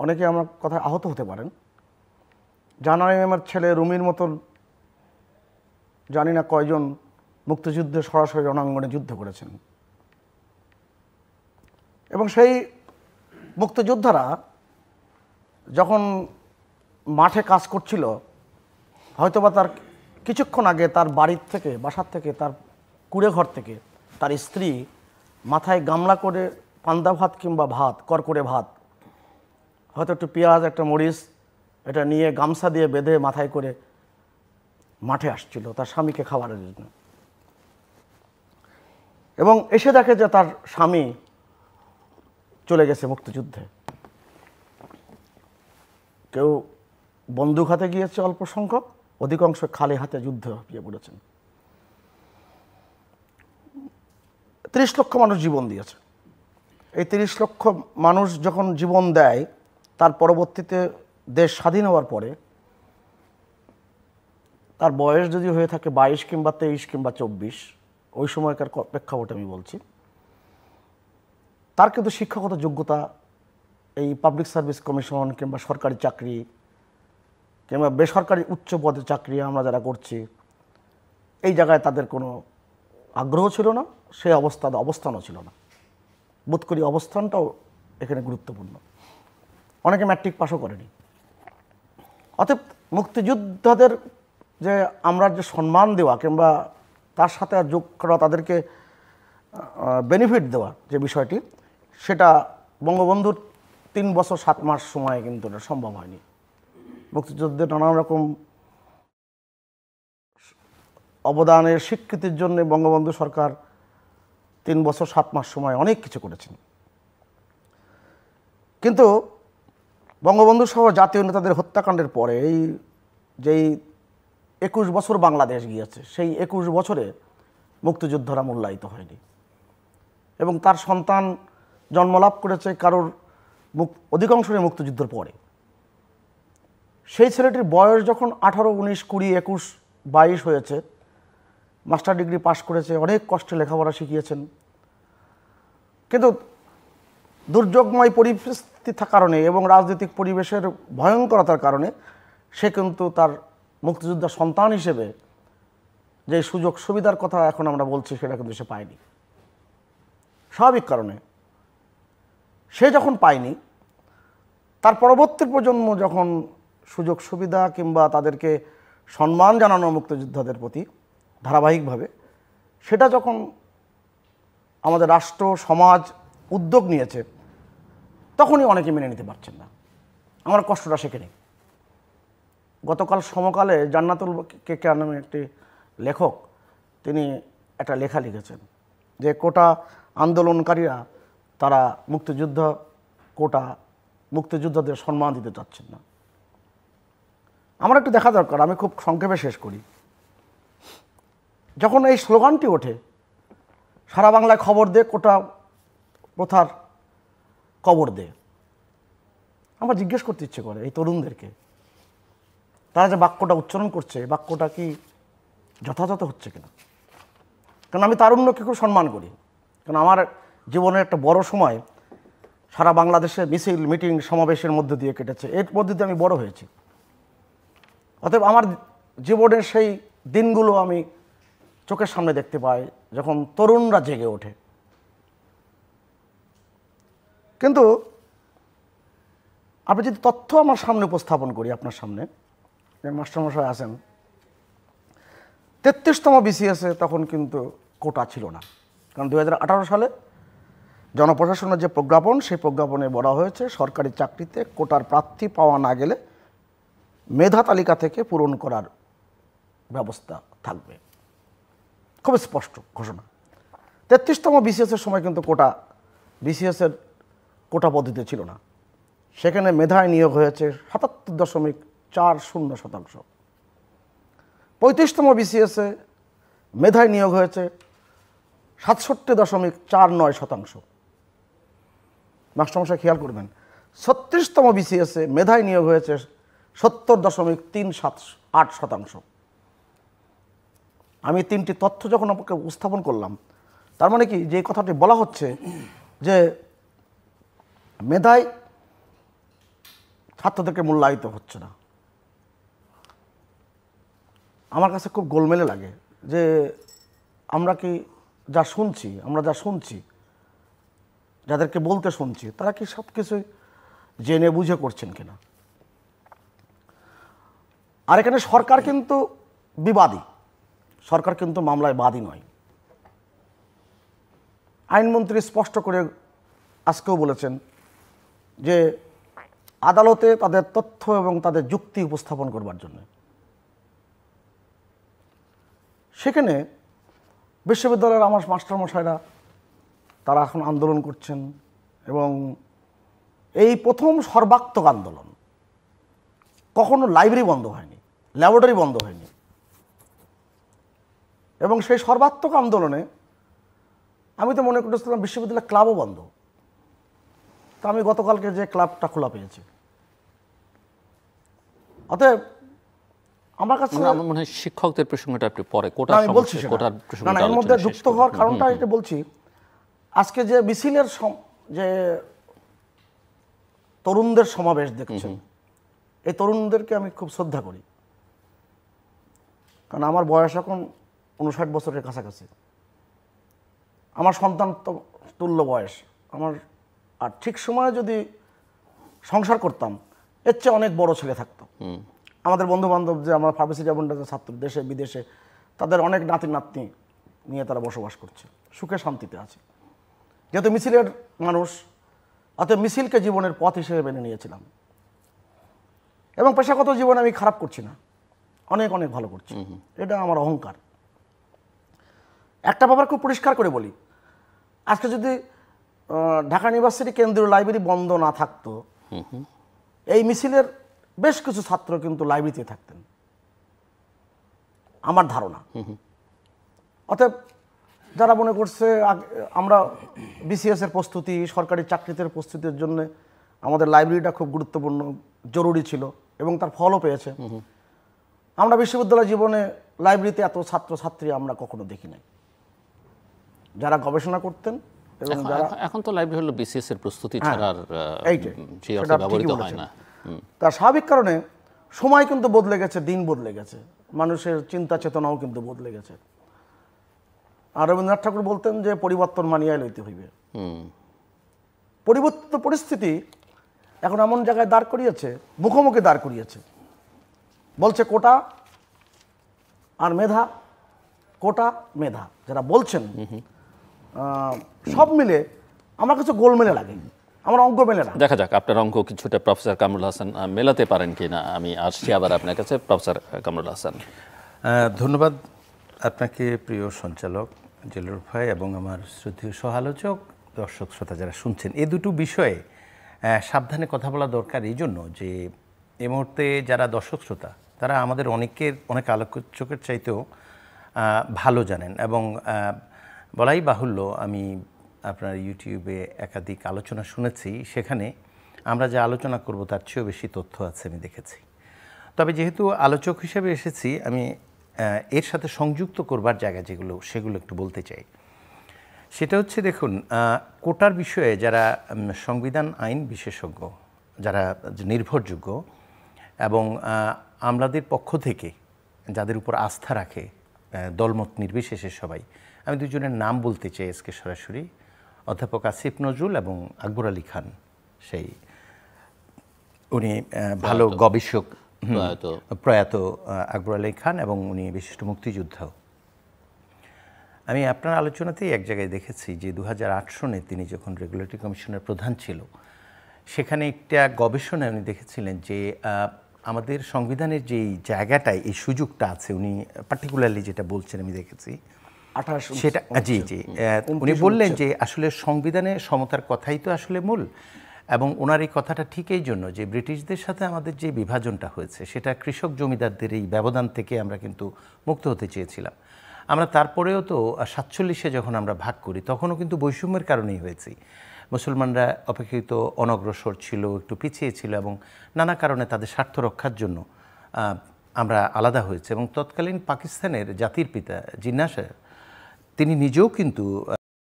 অনেকে আমার কথায় আহত হতে পারেন। জাহানারা ছেলে রুমির মতন জানি না কয়জন মুক্তিযুদ্ধে সরাসরি রণাঙ্গনে যুদ্ধ করেছেন, এবং সেই মুক্তিযোদ্ধারা যখন মাঠে কাজ করছিল, হয়তোবা তার কিছুক্ষণ আগে তার বাড়ির থেকে, বাসার থেকে, তার কুড়ে ঘর থেকে তার স্ত্রী মাথায় গামলা করে পান্তা ভাত কিংবা ভাত, করকরে ভাত, হয়তো একটু পেঁয়াজ, একটা মরিচ, এটা নিয়ে গামছা দিয়ে বেঁধে মাথায় করে মাঠে আসছিল তার স্বামীকে খাবারের জন্য, এবং এসে দেখে যে তার স্বামী চলে গেছে মুক্তিযুদ্ধে। কেউ বন্দুক হাতে গিয়েছে অল্প সংখ্যক, অধিকাংশ খালি হাতে যুদ্ধে গিয়ে পড়েছেন। 30 লক্ষ মানুষ জীবন দিয়েছে। এই 30 লক্ষ মানুষ যখন জীবন দেয়, তার পরবর্তীতে দেশ স্বাধীন হওয়ার পরে তার বয়স যদি হয়ে থাকে 22 কিংবা 23 কিংবা 24, ওই সময়কার প্রেক্ষাপটে আমি বলছি, তার কিন্তু শিক্ষাগত যোগ্যতা এই পাবলিক সার্ভিস কমিশন কিংবা সরকারি চাকরি কিংবা বেসরকারি উচ্চ পদের চাকরি আমরা যারা করছি, এই জায়গায় তাদের কোনো আগ্রহ ছিল না, সেই অবস্থানও ছিল না। বোধ করি অবস্থানটাও এখানে গুরুত্বপূর্ণ। অনেকে ম্যাট্রিক পাসও করেনি। অতএব মুক্তিযোদ্ধাদের যে আমরা যে সম্মান দেওয়া কিংবা তার সাথে যোগ করা, তাদেরকে বেনিফিট দেওয়া যে বিষয়টি, সেটা বঙ্গবন্ধুর 3 বছর 7 মাস সময়ে কিন্তু এটা সম্ভব হয়নি। মুক্তিযুদ্ধের নানান রকম অবদানের স্বীকৃতির জন্য বঙ্গবন্ধু সরকার 3 বছর 7 মাস সময় অনেক কিছু করেছেন, কিন্তু বঙ্গবন্ধু সহ জাতীয় নেতাদের হত্যাকাণ্ডের পরে এই যেই 21 বছর বাংলাদেশ গিয়েছে, সেই 21 বছরে মুক্তিযোদ্ধারা মূল্যায়িত হয়নি, এবং তার সন্তান জন্মলাভ করেছে কারোর অধিকাংশই মুক্তিযুদ্ধের পরে। সেই ছেলেটির বয়স যখন 18, 19, 20, 21, 22 হয়েছে, মাস্টার ডিগ্রি পাশ করেছে, অনেক কষ্টে লেখাপড়া শিখিয়েছেন, কিন্তু দুর্যোগময় পরিস্থিতির কারণে এবং রাজনৈতিক পরিবেশের ভয়ঙ্করতার কারণে সে কিন্তু তার মুক্তিযোদ্ধা সন্তান হিসেবে যে সুযোগ সুবিধার কথা এখন আমরা বলছি, সেটা কিন্তু সে পায়নি। স্বাভাবিক কারণে সে যখন পায়নি, তার পরবর্তী প্রজন্ম যখন সুযোগ সুবিধা কিংবা তাদেরকে সম্মান জানানো মুক্তিযোদ্ধাদের প্রতি ধারাবাহিকভাবে, সেটা যখন আমাদের রাষ্ট্র সমাজ উদ্যোগ নিয়েছে, তখনই অনেকে মেনে নিতে পারছেন না। আমার কষ্টটা সেখানে। গতকাল সমকালে জান্নাতুল কেকে নামে একটি লেখক, তিনি একটা লেখা লিখেছেন যে কোটা আন্দোলনকারীরা তারা মুক্তিযোদ্ধাদের সম্মান দিতে চাচ্ছেন না। আমার একটু দেখা দরকার, আমি খুব সংক্ষেপে শেষ করি। যখন এই স্লোগানটি ওঠে, সারা বাংলায় খবর দে, কোটা প্রথার কবর দে, আমার জিজ্ঞেস করতে ইচ্ছে করে এই তরুণদেরকে, তারা যে বাক্যটা উচ্চারণ করছে, বাক্যটা কি যথাযথ হচ্ছে কিনা। কারণ আমি তারুণ্যকে খুব সম্মান করি, কারণ আমার জীবনের একটা বড় সময় সারা বাংলাদেশে মিছিল, মিটিং, সমাবেশের মধ্য দিয়ে কেটেছে, এর মধ্যে দিয়ে আমি বড় হয়েছি। অতএব আমার জীবনের সেই দিনগুলো আমি চোখের সামনে দেখতে পাই, যখন তরুণরা জেগে ওঠে। কিন্তু আপনি যদি তথ্য আমার সামনে উপস্থাপন করি, আপনার সামনে মাস্টারমশাই আছেন, 33তম বিসিএসে তখন কিন্তু কোটা ছিল না। কারণ 2018 সালে জনপ্রশাসনের যে প্রজ্ঞাপন, সেই প্রজ্ঞাপনে বলা হয়েছে সরকারি চাকরিতে কোটার প্রার্থী পাওয়া না গেলে মেধা তালিকা থেকে পূরণ করার ব্যবস্থা থাকবে। খুব স্পষ্ট ঘোষণা। 33তম বিসিএসের সময় কিন্তু বিসিএসের কোটা পদ্ধতি ছিল না। সেখানে মেধায় নিয়োগ হয়েছে 77.40%। 35তম বিসিএসে মেধায় নিয়োগ হয়েছে 67.49%। মাস্টারমশাই খেয়াল করবেন, 36তম বিসিএসে মেধায় নিয়োগ হয়েছে 70.378%। আমি 3টি তথ্য যখন আপনাকে উপস্থাপন করলাম, তার মানে কি, যে কথাটি বলা হচ্ছে যে মেধায় ছাত্রদেরকে মূল্যায়িত হচ্ছে না। আমার কাছে খুব গোলমেলে লাগে যে আমরা যা শুনছি, যাদেরকে বলতে শুনছি, তারা কি সব কিছুই জেনে বুঝে করছেন কিনা। আর এখানে সরকার কিন্তু বিবাদী, সরকার কিন্তু মামলায় বাদী নয়। আইনমন্ত্রী স্পষ্ট করে আজকেও বলেছেন যে আদালতে তাদের তথ্য এবং তাদের যুক্তি উপস্থাপন করবার জন্য। সেখানে বিশ্ববিদ্যালয়ের আমার মাস্টারমশাইরা তারা এখন আন্দোলন করছেন এবং এই প্রথম সর্বাত্মক আন্দোলন। কখনো লাইব্রেরি বন্ধ হয়নি, ল্যাবরেটরি বন্ধ হয়নি, এবং সেই সর্বাত্মক আন্দোলনে আমি তো মনে করতেছিলাম বিশ্ববিদ্যালয় ক্লাবও বন্ধ। তা আমি গতকালকে যে ক্লাবটা খোলা পেয়েছি। অতএব আমার কাছে মনে হয় শিক্ষকদের প্রসঙ্গটা একটু পরে আমি বলছি না, এর মধ্যে যুক্ত হওয়ার কারণটা এটা বলছি। আজকে যে মিছিলের যে তরুণদের সমাবেশ দেখছেন, এই তরুণদেরকে আমি খুব শ্রদ্ধা করি, কারণ আমার বয়স এখন 59 বছরের কাছাকাছি। আমার সন্তান তুল্য বয়স আমার, আর ঠিক সময়ে যদি সংসার করতাম এর চেয়ে অনেক বড় ছেলে থাকতো। আমাদের বন্ধু বান্ধব যে আমার ফার্মেসি ডিপার্টমেন্টের ছাত্র দেশে বিদেশে, তাদের অনেক নাতি নাতনি নিয়ে তারা বসবাস করছে, সুখে শান্তিতে আছে। যেহেতু মিছিলের মানুষ, অতএব মিছিলকে জীবনের পথ হিসেবে মেনে নিয়েছিলাম। এবং পেশাগত জীবনে আমি খারাপ করছি না, অনেক অনেক ভালো করছি, এটা আমার অহংকার। একটা ব্যাপার খুব পরিষ্কার করে বলি, আজকে যদি ঢাকা ইউনিভার্সিটি কেন্দ্রীয় লাইব্রেরি বন্ধ না থাকতো, এই মিছিলের বেশ কিছু ছাত্র কিন্তু লাইব্রেরিতে থাকতেন, আমার ধারণা। অতএব যারা মনে করছে আমরা বিসিএস এর প্রস্তুতি, সরকারি চাকরিতে প্রস্তুতির জন্য আমাদের লাইব্রেরিটা খুব গুরুত্বপূর্ণ, জরুরি ছিল এবং তার ফলও পেয়েছে, আমরা বিশ্ববিদ্যালয় জীবনে লাইব্রেরিতে এত ছাত্রছাত্রী আমরা কখনো দেখি নাই। যারা গবেষণা করতেন এবং যারা এখন তো লাইব্রেরি হলো বিসিএস এর প্রস্তুতি ছাড়া যে অর্থ ব্যবহৃত হয় না। তার স্বাভাবিক কারণে সময় কিন্তু বদলে গেছে, দিন বদলে গেছে, মানুষের চিন্তা চেতনাও কিন্তু বদলে গেছে। আর রবীন্দ্রনাথ ঠাকুর বলতেন যে পরিবর্তন মানিয়ে লইতে হইবে। পরিবর্তিত পরিস্থিতি এখন এমন জায়গায় দাঁড় করিয়েছে, মুখোমুখি দাঁড় করিয়েছে, বলছে কোটা আর মেধা, কোটা মেধা যারা বলছেন, সব মিলে আমার কিছু গোলমেলে লাগে, আমার অঙ্ক মেলে না। দেখা যাক আপনার অঙ্ক কিছুটা প্রফেসর কামরুল হাসান মেলাতে পারেন কিনা। আমি আসছি আবার আপনার কাছে, প্রফেসর কামরুল হাসান। ধন্যবাদ আপনাকে প্রিয় সঞ্চালক জেলুর ভাই এবং আমার শ্রদ্ধেয় সহ-আলোচক, দর্শক শ্রোতা যারা শুনছেন। এই দুটো বিষয়ে সাবধানে কথা বলা দরকার এই জন্য যে এই মুহূর্তে যারা দর্শক শ্রোতা তারা আমাদের অনেক আলোচকের চাইতেও ভালো জানেন, এবং বলাই বাহুল্য আমি আপনার ইউটিউবে একাধিক আলোচনা শুনেছি, সেখানে আমরা যে আলোচনা করব তার চেয়েও বেশি তথ্য আছে আমি দেখেছি। তবে যেহেতু আলোচক হিসেবে এসেছি, আমি এর সাথে সংযুক্ত করবার জায়গা সেগুলো একটু বলতে চাই। সেটা হচ্ছে, দেখুন, কোটার বিষয়ে যারা সংবিধান আইন বিশেষজ্ঞ, যারা নির্ভরযোগ্য এবং আমলাদের পক্ষ থেকে যাদের উপর আস্থা রাখে দলমত নির্বিশেষে সবাই, আমি দুজনের নাম বলতে চাই আজকে সরাসরি, অধ্যাপক আসিফ নজরুল এবং আকবর আলী খান। উনি ভালো গবেষক, প্রয়াত আকবর আলী খান, এবং উনি বিশিষ্ট মুক্তিযোদ্ধাও। আমি আপনার আলোচনাতেই এক জায়গায় দেখেছি যে 2008 সনে তিনি যখন রেগুলেটরি কমিশনের প্রধান ছিল, সেখানে একটা গবেষণায় উনি দেখেছিলেন যে আমাদের সংবিধানের যেই জায়গাটায় এই সুযোগটা আছে, উনি পার্টিকুলারলি যেটা বলছেন আমি দেখেছি সেটা, জি, উনি বললেন যে আসলে সংবিধানে সমতার কথাই তো আসলে মূল, এবং ওনার এই কথাটা ঠিক এই জন্য যে ব্রিটিশদের সাথে আমাদের যে বিভাজনটা হয়েছে সেটা কৃষক জমিদারদের এই ব্যবধান থেকে আমরা কিন্তু মুক্ত হতে চেয়েছিলাম। আমরা তারপরেও তো 47-এ যখন আমরা ভাগ করি তখনও কিন্তু বৈষম্যের কারণেই হয়েছি। মুসলমানরা অপেক্ষিত অনগ্রসর ছিল, একটু পিছিয়ে ছিল, এবং নানা কারণে তাদের স্বার্থ রক্ষার জন্য আমরা আলাদা হয়েছে। এবং তৎকালীন পাকিস্তানের জাতির পিতা জিন্নাহ সাহেব তিনি নিজেও কিন্তু